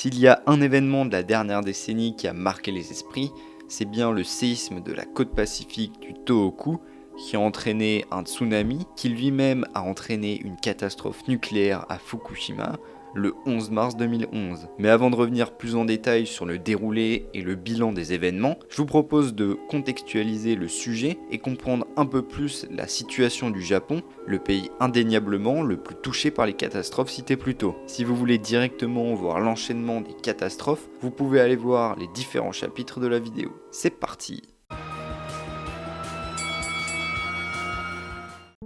S'il y a un événement de la dernière décennie qui a marqué les esprits, c'est bien le séisme de la côte pacifique du Tohoku qui a entraîné un tsunami qui lui-même a entraîné une catastrophe nucléaire à Fukushima le 11 mars 2011. Mais avant de revenir plus en détail sur le déroulé et le bilan des événements, je vous propose de contextualiser le sujet et comprendre un peu plus la situation du Japon, le pays indéniablement le plus touché par les catastrophes citées plus tôt. Si vous voulez directement voir l'enchaînement des catastrophes, vous pouvez aller voir les différents chapitres de la vidéo. C'est parti!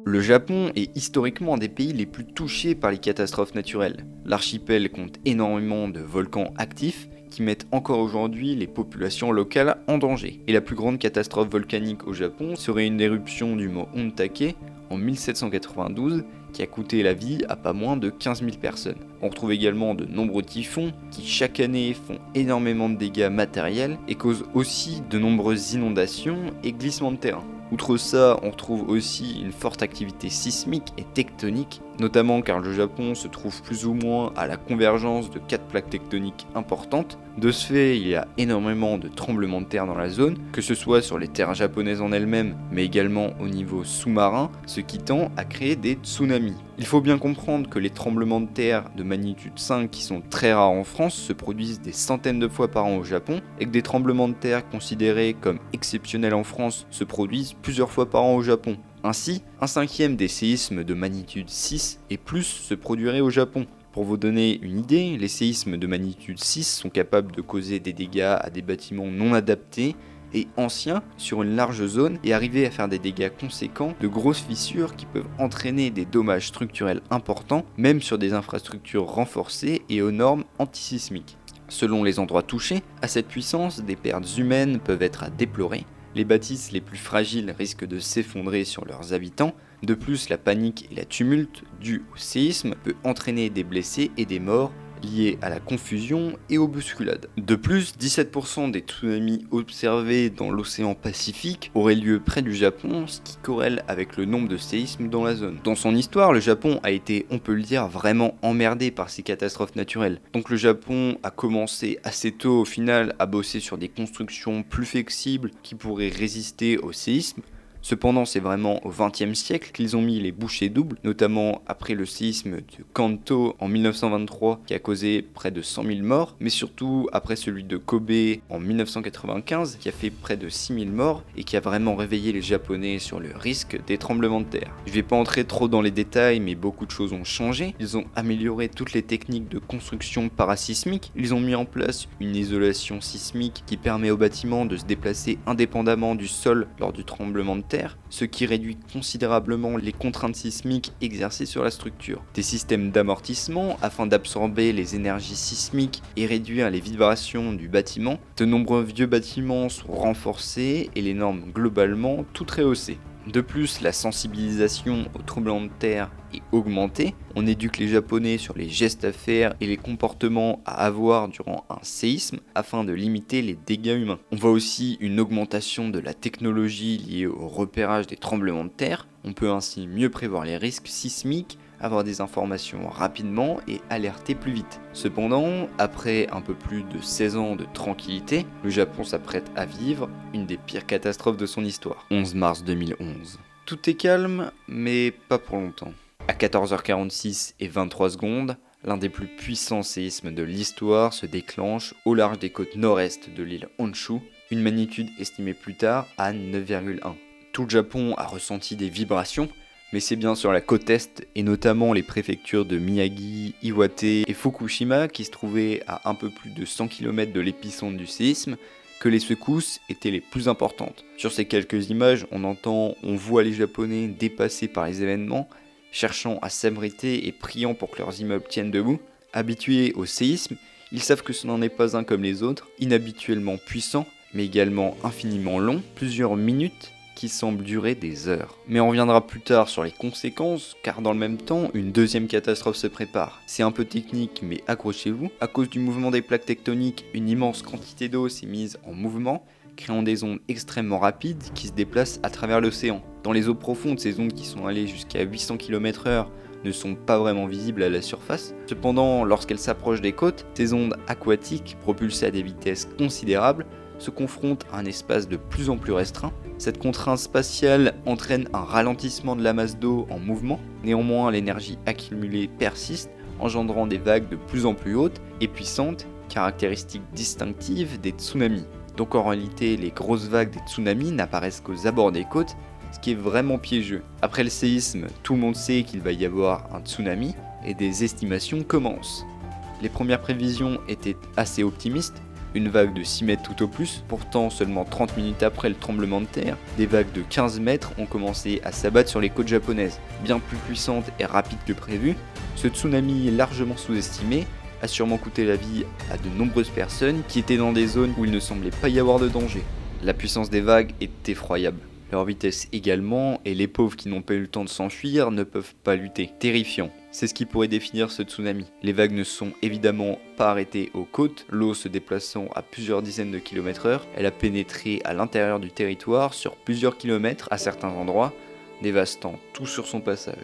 Le Japon est historiquement un des pays les plus touchés par les catastrophes naturelles. L'archipel compte énormément de volcans actifs qui mettent encore aujourd'hui les populations locales en danger. Et la plus grande catastrophe volcanique au Japon serait une éruption du mont Ontake en 1792 qui a coûté la vie à pas moins de 15 000 personnes. On retrouve également de nombreux typhons qui chaque année font énormément de dégâts matériels et causent aussi de nombreuses inondations et glissements de terrain. Outre ça, on retrouve aussi une forte activité sismique et tectonique, notamment car le Japon se trouve plus ou moins à la convergence de 4 plaques tectoniques importantes. De ce fait, il y a énormément de tremblements de terre dans la zone, que ce soit sur les terres japonaises en elles-mêmes, mais également au niveau sous-marin, ce qui tend à créer des tsunamis. Il faut bien comprendre que les tremblements de terre de magnitude 5 qui sont très rares en France se produisent des centaines de fois par an au Japon et que des tremblements de terre considérés comme exceptionnels en France se produisent plusieurs fois par an au Japon. Ainsi, un cinquième des séismes de magnitude 6 et plus se produirait au Japon. Pour vous donner une idée, les séismes de magnitude 6 sont capables de causer des dégâts à des bâtiments non adaptés et anciens sur une large zone et arriver à faire des dégâts conséquents, de grosses fissures qui peuvent entraîner des dommages structurels importants, même sur des infrastructures renforcées et aux normes antisismiques. Selon les endroits touchés, à cette puissance, des pertes humaines peuvent être à déplorer. Les bâtisses les plus fragiles risquent de s'effondrer sur leurs habitants. De plus, la panique et la tumulte dus au séisme peut entraîner des blessés et des morts liés à la confusion et aux bousculades. De plus, 17% des tsunamis observés dans l'océan Pacifique auraient lieu près du Japon, ce qui corrèle avec le nombre de séismes dans la zone. Dans son histoire, le Japon a été, on peut le dire, vraiment emmerdé par ces catastrophes naturelles. Donc le Japon a commencé assez tôt au final à bosser sur des constructions plus flexibles qui pourraient résister aux séismes. Cependant, c'est vraiment au XXe siècle qu'ils ont mis les bouchées doubles, notamment après le séisme de Kanto en 1923 qui a causé près de 100 000 morts, mais surtout après celui de Kobe en 1995 qui a fait près de 6 000 morts et qui a vraiment réveillé les Japonais sur le risque des tremblements de terre. Je vais pas entrer trop dans les détails, mais beaucoup de choses ont changé. Ils ont amélioré toutes les techniques de construction parasismique, ils ont mis en place une isolation sismique qui permet aux bâtiments de se déplacer indépendamment du sol lors du tremblement de terre, ce qui réduit considérablement les contraintes sismiques exercées sur la structure. Des systèmes d'amortissement afin d'absorber les énergies sismiques et réduire les vibrations du bâtiment. De nombreux vieux bâtiments sont renforcés et les normes globalement toutes rehaussées. De plus, la sensibilisation aux tremblements de terre est augmentée. On éduque les Japonais sur les gestes à faire et les comportements à avoir durant un séisme afin de limiter les dégâts humains. On voit aussi une augmentation de la technologie liée au repérage des tremblements de terre. On peut ainsi mieux prévoir les risques sismiques, avoir des informations rapidement et alerter plus vite. Cependant, après un peu plus de 16 ans de tranquillité, le Japon s'apprête à vivre une des pires catastrophes de son histoire. 11 mars 2011. Tout est calme, mais pas pour longtemps. À 14h46 et 23 secondes, l'un des plus puissants séismes de l'histoire se déclenche au large des côtes nord-est de l'île Honshu, une magnitude estimée plus tard à 9,1. Tout le Japon a ressenti des vibrations, mais c'est bien sur la côte est, et notamment les préfectures de Miyagi, Iwate et Fukushima, qui se trouvaient à un peu plus de 100 km de l'épicentre du séisme, que les secousses étaient les plus importantes. Sur ces quelques images, on voit les Japonais dépassés par les événements, cherchant à s'abriter et priant pour que leurs immeubles tiennent debout. Habitués au séisme, ils savent que ce n'en est pas un comme les autres, inhabituellement puissant, mais également infiniment long, plusieurs minutes, qui semble durer des heures. Mais on reviendra plus tard sur les conséquences, car dans le même temps, une deuxième catastrophe se prépare. C'est un peu technique, mais accrochez-vous. À cause du mouvement des plaques tectoniques, une immense quantité d'eau s'est mise en mouvement, créant des ondes extrêmement rapides qui se déplacent à travers l'océan. Dans les eaux profondes, ces ondes qui sont allées jusqu'à 800 km/h ne sont pas vraiment visibles à la surface. Cependant, lorsqu'elles s'approchent des côtes, ces ondes aquatiques, propulsées à des vitesses considérables, se confrontent à un espace de plus en plus restreint. Cette contrainte spatiale entraîne un ralentissement de la masse d'eau en mouvement. Néanmoins, l'énergie accumulée persiste, engendrant des vagues de plus en plus hautes et puissantes, caractéristiques distinctives des tsunamis. Donc en réalité, les grosses vagues des tsunamis n'apparaissent qu'aux abords des côtes, ce qui est vraiment piégeux. Après le séisme, tout le monde sait qu'il va y avoir un tsunami et des estimations commencent. Les premières prévisions étaient assez optimistes, une vague de 6 mètres tout au plus. Pourtant, seulement 30 minutes après le tremblement de terre, des vagues de 15 mètres ont commencé à s'abattre sur les côtes japonaises. Bien plus puissantes et rapides que prévu, ce tsunami largement sous-estimé a sûrement coûté la vie à de nombreuses personnes qui étaient dans des zones où il ne semblait pas y avoir de danger. La puissance des vagues est effroyable, leur vitesse également, et les pauvres qui n'ont pas eu le temps de s'enfuir ne peuvent pas lutter. Terrifiant. C'est ce qui pourrait définir ce tsunami. Les vagues ne sont évidemment pas arrêtées aux côtes, l'eau se déplaçant à plusieurs dizaines de km/h, elle a pénétré à l'intérieur du territoire sur plusieurs kilomètres à certains endroits, dévastant tout sur son passage.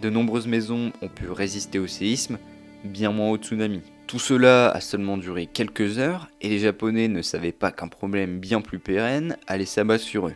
De nombreuses maisons ont pu résister au séisme, bien moins au tsunami. Tout cela a seulement duré quelques heures et les Japonais ne savaient pas qu'un problème bien plus pérenne allait s'abattre sur eux.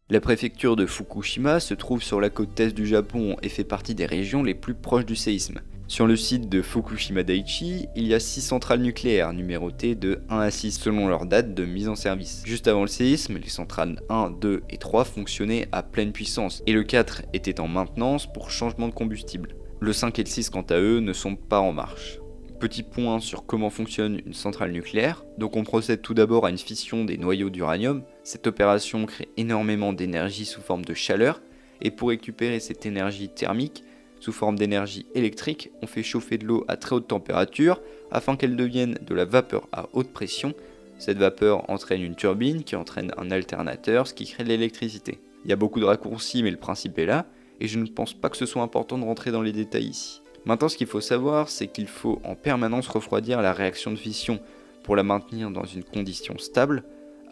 La préfecture de Fukushima se trouve sur la côte est du Japon et fait partie des régions les plus proches du séisme. Sur le site de Fukushima Daiichi, il y a 6 centrales nucléaires numérotées de 1 à 6 selon leur date de mise en service. Juste avant le séisme, les centrales 1, 2 et 3 fonctionnaient à pleine puissance et le 4 était en maintenance pour changement de combustible. Le 5 et le 6 quant à eux ne sont pas en marche. Petit point sur comment fonctionne une centrale nucléaire. Donc on procède tout d'abord à une fission des noyaux d'uranium. Cette opération crée énormément d'énergie sous forme de chaleur et pour récupérer cette énergie thermique, sous forme d'énergie électrique, on fait chauffer de l'eau à très haute température afin qu'elle devienne de la vapeur à haute pression. Cette vapeur entraîne une turbine qui entraîne un alternateur, ce qui crée de l'électricité. Il y a beaucoup de raccourcis mais le principe est là et je ne pense pas que ce soit important de rentrer dans les détails ici. Maintenant ce qu'il faut savoir c'est qu'il faut en permanence refroidir la réaction de fission pour la maintenir dans une condition stable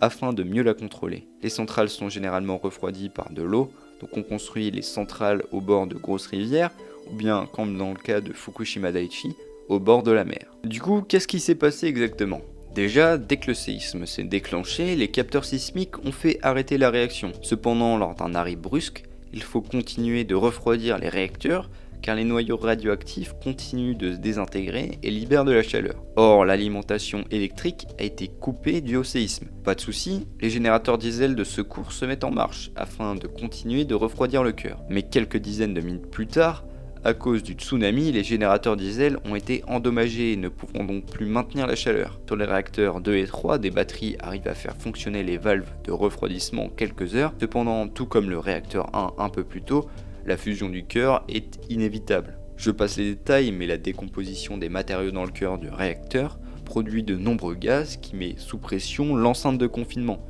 afin de mieux la contrôler. Les centrales sont généralement refroidies par de l'eau. Donc on construit les centrales au bord de grosses rivières, ou bien, comme dans le cas de Fukushima Daiichi, au bord de la mer. Du coup, qu'est-ce qui s'est passé exactement ? Déjà, dès que le séisme s'est déclenché, les capteurs sismiques ont fait arrêter la réaction. Cependant, lors d'un arrêt brusque, il faut continuer de refroidir les réacteurs, car les noyaux radioactifs continuent de se désintégrer et libèrent de la chaleur. Or, l'alimentation électrique a été coupée dû au séisme. Pas de souci, les générateurs diesel de secours se mettent en marche afin de continuer de refroidir le cœur. Mais quelques dizaines de minutes plus tard, à cause du tsunami, les générateurs diesel ont été endommagés et ne pouvant donc plus maintenir la chaleur. Sur les réacteurs 2 et 3, des batteries arrivent à faire fonctionner les valves de refroidissement en quelques heures. Cependant, tout comme le réacteur 1 un peu plus tôt, la fusion du cœur est inévitable. Je passe les détails, mais la décomposition des matériaux dans le cœur du réacteur produit de nombreux gaz qui met sous pression l'enceinte de confinement.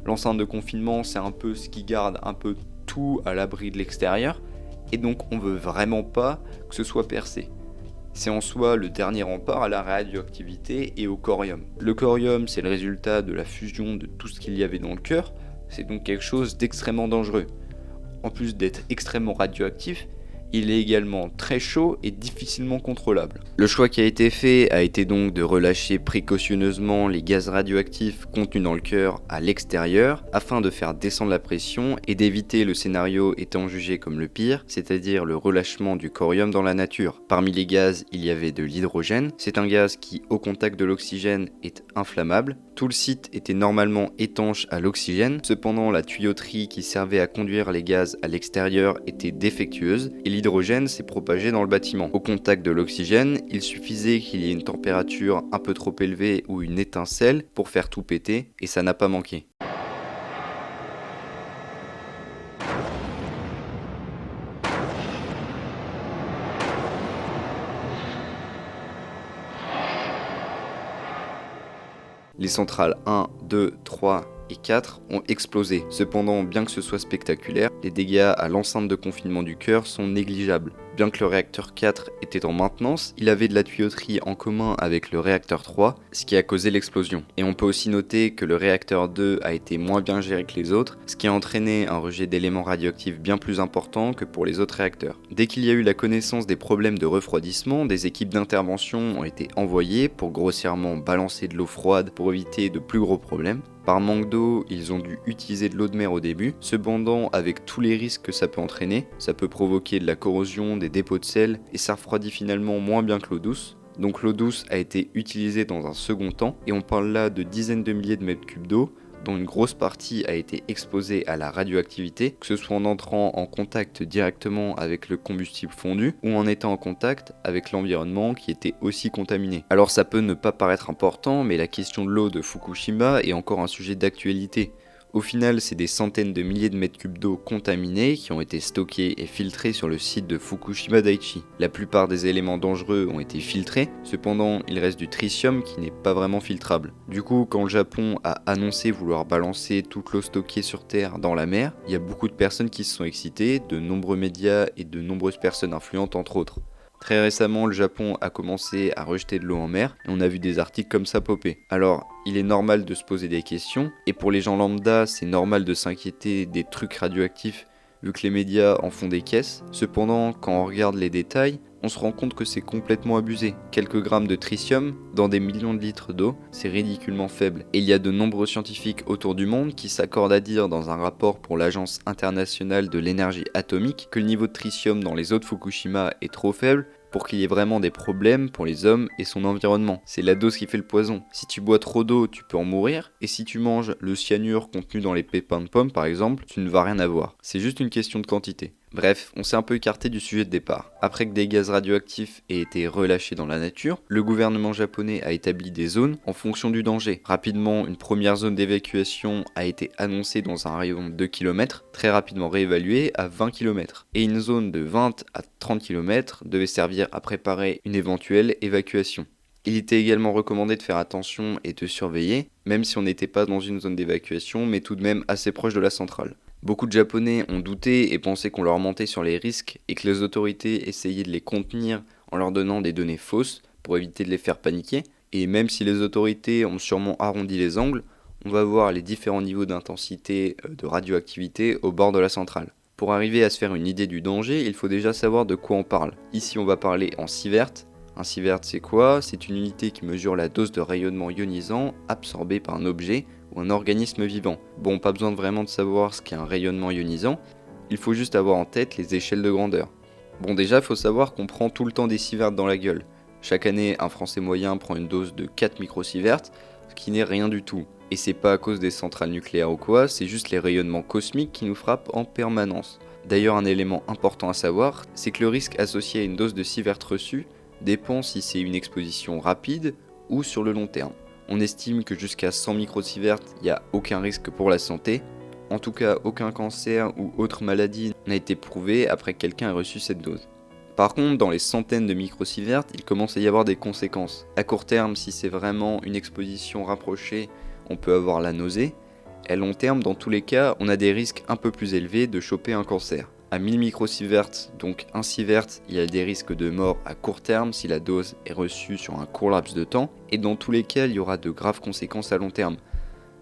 L'enceinte de confinement, c'est un peu ce qui garde un peu tout à l'abri de l'extérieur, et donc on veut vraiment pas que ce soit percé. C'est en soi le dernier rempart à la radioactivité et au corium. Le corium, c'est le résultat de la fusion de tout ce qu'il y avait dans le cœur, c'est donc quelque chose d'extrêmement dangereux. En plus d'être extrêmement radioactif, il est également très chaud et difficilement contrôlable. Le choix qui a été fait a été donc de relâcher précautionneusement les gaz radioactifs contenus dans le cœur à l'extérieur afin de faire descendre la pression et d'éviter le scénario étant jugé comme le pire, c'est-à-dire le relâchement du corium dans la nature. Parmi les gaz, il y avait de l'hydrogène. C'est un gaz qui, au contact de l'oxygène, est inflammable. Tout le site était normalement étanche à l'oxygène, cependant la tuyauterie qui servait à conduire les gaz à l'extérieur était défectueuse et l'hydrogène s'est propagé dans le bâtiment. Au contact de l'oxygène, il suffisait qu'il y ait une température un peu trop élevée ou une étincelle pour faire tout péter, et ça n'a pas manqué. Les centrales 1, 2, 3 et 4 ont explosé. Cependant, bien que ce soit spectaculaire, les dégâts à l'enceinte de confinement du cœur sont négligeables. Bien que le réacteur 4 était en maintenance, il avait de la tuyauterie en commun avec le réacteur 3, ce qui a causé l'explosion. Et on peut aussi noter que le réacteur 2 a été moins bien géré que les autres, ce qui a entraîné un rejet d'éléments radioactifs bien plus important que pour les autres réacteurs. Dès qu'il y a eu la connaissance des problèmes de refroidissement, des équipes d'intervention ont été envoyées pour grossièrement balancer de l'eau froide pour éviter de plus gros problèmes. Par manque d'eau, ils ont dû utiliser de l'eau de mer au début, cependant avec tous les risques que ça peut entraîner, ça peut provoquer de la corrosion, des dépôts de sel, et ça refroidit finalement moins bien que l'eau douce. Donc l'eau douce a été utilisée dans un second temps, et on parle là de dizaines de milliers de mètres cubes d'eau, dont une grosse partie a été exposée à la radioactivité, que ce soit en entrant en contact directement avec le combustible fondu ou en étant en contact avec l'environnement qui était aussi contaminé. Alors ça peut ne pas paraître important, mais la question de l'eau de Fukushima est encore un sujet d'actualité. Au final, c'est des centaines de milliers de mètres cubes d'eau contaminés qui ont été stockés et filtrés sur le site de Fukushima Daiichi. La plupart des éléments dangereux ont été filtrés, cependant il reste du tritium qui n'est pas vraiment filtrable. Du coup, quand le Japon a annoncé vouloir balancer toute l'eau stockée sur Terre dans la mer, il y a beaucoup de personnes qui se sont excitées, de nombreux médias et de nombreuses personnes influentes entre autres. Très récemment, le Japon a commencé à rejeter de l'eau en mer et on a vu des articles comme ça popper. Alors, il est normal de se poser des questions et pour les gens lambda, c'est normal de s'inquiéter des trucs radioactifs vu que les médias en font des caisses. Cependant, quand on regarde les détails, on se rend compte que c'est complètement abusé. Quelques grammes de tritium dans des millions de litres d'eau, c'est ridiculement faible. Et il y a de nombreux scientifiques autour du monde qui s'accordent à dire dans un rapport pour l'Agence internationale de l'énergie atomique que le niveau de tritium dans les eaux de Fukushima est trop faible pour qu'il y ait vraiment des problèmes pour les hommes et son environnement. C'est la dose qui fait le poison. Si tu bois trop d'eau, tu peux en mourir, et si tu manges le cyanure contenu dans les pépins de pomme par exemple, tu ne vas rien avoir. C'est juste une question de quantité. Bref, on s'est un peu écarté du sujet de départ. Après que des gaz radioactifs aient été relâchés dans la nature, le gouvernement japonais a établi des zones en fonction du danger. Rapidement, une première zone d'évacuation a été annoncée dans un rayon de 2 km, très rapidement réévaluée à 20 km. Et une zone de 20 à 30 km devait servir à préparer une éventuelle évacuation. Il était également recommandé de faire attention et de surveiller, même si on n'était pas dans une zone d'évacuation, mais tout de même assez proche de la centrale. Beaucoup de Japonais ont douté et pensé qu'on leur mentait sur les risques et que les autorités essayaient de les contenir en leur donnant des données fausses pour éviter de les faire paniquer. Et même si les autorités ont sûrement arrondi les angles, on va voir les différents niveaux d'intensité de radioactivité au bord de la centrale. Pour arriver à se faire une idée du danger, il faut déjà savoir de quoi on parle. Ici on va parler en sievert. Un sievert c'est quoi? C'est une unité qui mesure la dose de rayonnement ionisant absorbée par un objet ou un organisme vivant. Bon, pas besoin vraiment de savoir ce qu'est un rayonnement ionisant, il faut juste avoir en tête les échelles de grandeur. Bon, déjà, il faut savoir qu'on prend tout le temps des sieverts dans la gueule. Chaque année, un Français moyen prend une dose de 4 microsieverts, ce qui n'est rien du tout. Et c'est pas à cause des centrales nucléaires ou quoi, c'est juste les rayonnements cosmiques qui nous frappent en permanence. D'ailleurs, un élément important à savoir, c'est que le risque associé à une dose de sievert reçue dépend si c'est une exposition rapide ou sur le long terme. On estime que jusqu'à 100 microsieverts, il n'y a aucun risque pour la santé. En tout cas, aucun cancer ou autre maladie n'a été prouvé après que quelqu'un ait reçu cette dose. Par contre, dans les centaines de microsieverts, il commence à y avoir des conséquences. À court terme, si c'est vraiment une exposition rapprochée, on peut avoir la nausée. À long terme, dans tous les cas, on a des risques un peu plus élevés de choper un cancer. À 1000 microsieverts, donc 1 sievert, il y a des risques de mort à court terme si la dose est reçue sur un court laps de temps, et dans tous les cas, il y aura de graves conséquences à long terme,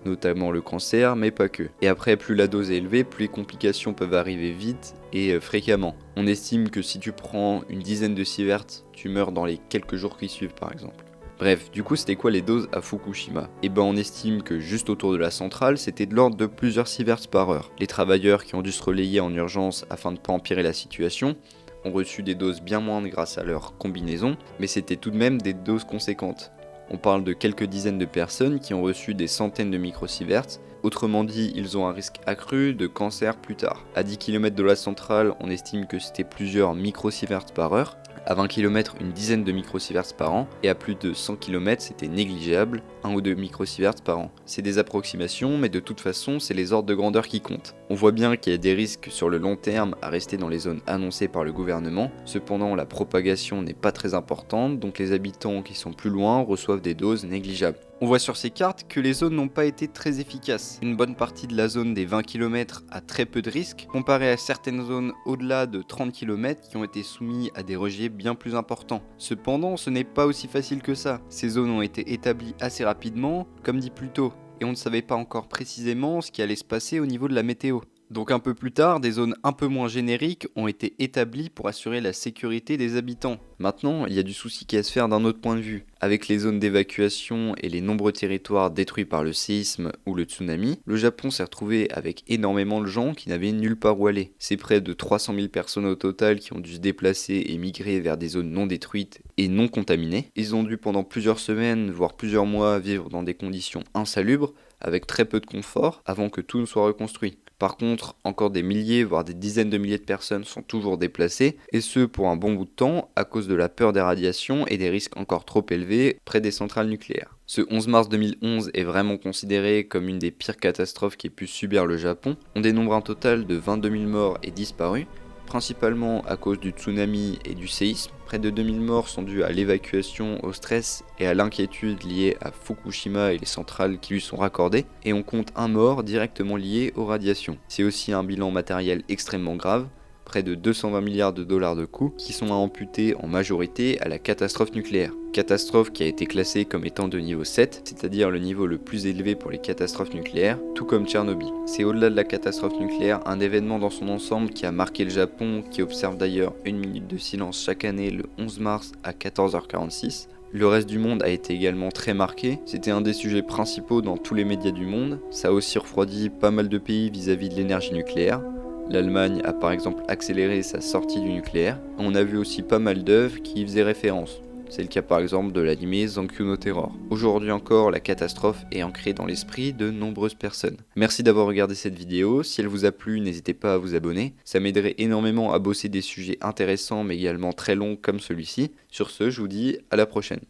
notamment le cancer, mais pas que. Et après, plus la dose est élevée, plus les complications peuvent arriver vite et fréquemment. On estime que si tu prends une dizaine de sieverts, tu meurs dans les quelques jours qui suivent par exemple. Bref, du coup c'était quoi les doses à Fukushima? Et ben on estime que juste autour de la centrale, c'était de l'ordre de plusieurs sieverts par heure. Les travailleurs qui ont dû se relayer en urgence afin de ne pas empirer la situation ont reçu des doses bien moindres grâce à leur combinaison, mais c'était tout de même des doses conséquentes. On parle de quelques dizaines de personnes qui ont reçu des centaines de microsieverts, autrement dit, ils ont un risque accru de cancer plus tard. À 10 km de la centrale, on estime que c'était plusieurs microsieverts par heure, à 20 km, une dizaine de microsieverts par an, et à plus de 100 km, c'était négligeable, 1 ou 2 microsieverts par an. C'est des approximations, mais de toute façon, c'est les ordres de grandeur qui comptent. On voit bien qu'il y a des risques sur le long terme à rester dans les zones annoncées par le gouvernement, cependant la propagation n'est pas très importante, donc les habitants qui sont plus loin reçoivent des doses négligeables. On voit sur ces cartes que les zones n'ont pas été très efficaces. Une bonne partie de la zone des 20 km a très peu de risques, comparé à certaines zones au-delà de 30 km qui ont été soumises à des rejets bien plus importants. Cependant, ce n'est pas aussi facile que ça. Ces zones ont été établies assez rapidement, comme dit plus tôt, et on ne savait pas encore précisément ce qui allait se passer au niveau de la météo. Donc un peu plus tard, des zones un peu moins génériques ont été établies pour assurer la sécurité des habitants. Maintenant, il y a du souci qui est à se faire d'un autre point de vue. Avec les zones d'évacuation et les nombreux territoires détruits par le séisme ou le tsunami, le Japon s'est retrouvé avec énormément de gens qui n'avaient nulle part où aller. C'est près de 300 000 personnes au total qui ont dû se déplacer et migrer vers des zones non détruites et non contaminées. Ils ont dû pendant plusieurs semaines, voire plusieurs mois, vivre dans des conditions insalubres, avec très peu de confort, avant que tout ne soit reconstruit. Par contre, encore des milliers, voire des dizaines de milliers de personnes sont toujours déplacées, et ce pour un bon bout de temps, à cause de la peur des radiations et des risques encore trop élevés près des centrales nucléaires. Ce 11 mars 2011 est vraiment considéré comme une des pires catastrophes qu'ait pu subir le Japon. On dénombre un total de 22 000 morts et disparus, principalement à cause du tsunami et du séisme. Près de 2000 morts sont dus à l'évacuation, au stress et à l'inquiétude liée à Fukushima et les centrales qui lui sont raccordées, et on compte un mort directement lié aux radiations. C'est aussi un bilan matériel extrêmement grave, près de 220 milliards de dollars de coûts qui sont à amputer en majorité à la catastrophe nucléaire. Catastrophe qui a été classée comme étant de niveau 7, c'est-à-dire le niveau le plus élevé pour les catastrophes nucléaires, tout comme Tchernobyl. C'est au-delà de la catastrophe nucléaire un événement dans son ensemble qui a marqué le Japon, qui observe d'ailleurs une minute de silence chaque année le 11 mars à 14h46. Le reste du monde a été également très marqué, c'était un des sujets principaux dans tous les médias du monde, ça a aussi refroidi pas mal de pays vis-à-vis de l'énergie nucléaire. L'Allemagne a par exemple accéléré sa sortie du nucléaire. On a vu aussi pas mal d'œuvres qui y faisaient référence. C'est le cas par exemple de l'anime Zankyou no Terror. Aujourd'hui encore, la catastrophe est ancrée dans l'esprit de nombreuses personnes. Merci d'avoir regardé cette vidéo. Si elle vous a plu, n'hésitez pas à vous abonner. Ça m'aiderait énormément à bosser des sujets intéressants mais également très longs comme celui-ci. Sur ce, je vous dis à la prochaine.